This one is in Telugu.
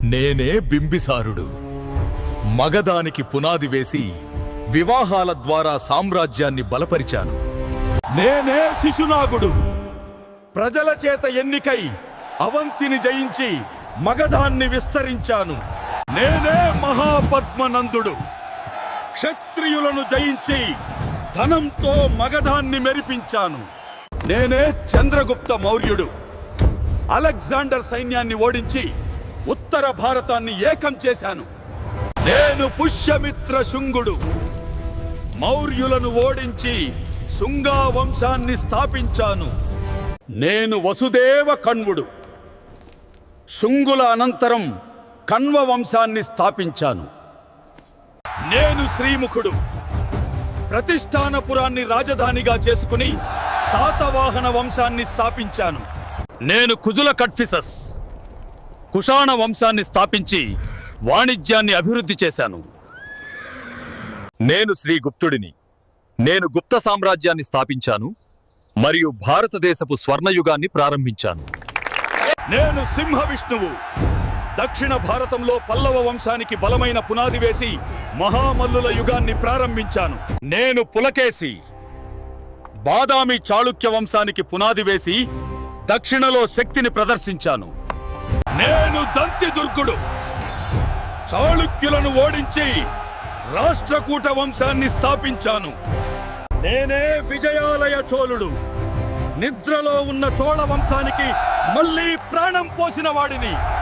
నేనే బింబిసారుడు. మగధానికి పునాది వేసి వివాహాల ద్వారా సామ్రాజ్యాన్ని బలపరిచాను. నేనే శిశునాగుడు. ప్రజల చేత ఎన్నికై అవంతిని జయించి మగధాన్ని విస్తరించాను. నేనే మహాపద్మనందుడు. క్షత్రియులను జయించి ధనంతో మగధాన్ని మెరిపించాను. నేనే చంద్రగుప్త మౌర్యుడు. అలెగ్జాండర్ సైన్యాన్ని ఓడించి ఉత్తర భారతాన్ని ఏకం చేశాను. నేను పుష్యమిత్ర శుంగుడు. మౌర్యులను ఓడించి శుంగా వంశాన్ని స్థాపించాను. నేను వసుదేవ కణ్వుడు. శుంగుల అనంతరం కణ్వ వంశాన్ని స్థాపించాను. నేను శ్రీముఖుడు. ప్రతిష్టానపురాన్ని రాజధానిగా చేసుకుని శాతవాహన వంశాన్ని స్థాపించాను. నేను కుజుల కడ్ఫిసస్. కుషాణ వంశాన్ని స్థాపించి వాణిజ్యాన్ని అభివృద్ధి చేశాను. నేను శ్రీగుప్తుడిని. నేను గుప్త సామ్రాజ్యాన్ని స్థాపించాను మరియు భారతదేశపు స్వర్ణయుగాన్ని ప్రారంభించాను. నేను సింహ విష్ణువు. దక్షిణ భారతంలో పల్లవ వంశానికి బలమైన పునాది వేసి మహామల్లుల యుగాన్ని ప్రారంభించాను. నేను పులకేసి. బాదామి చాళుక్య వంశానికి పునాది వేసి దక్షిణలో శక్తిని ప్రదర్శించాను. నేను దంతిదుర్గుడు. చాళుక్యులను ఓడించి రాష్ట్రకూట వంశాన్ని స్థాపించాను. నేనే విజయాలయ చోళుడు. నిద్రలో ఉన్న చోళ వంశానికి మళ్లీ ప్రాణం పోసిన వాడిని.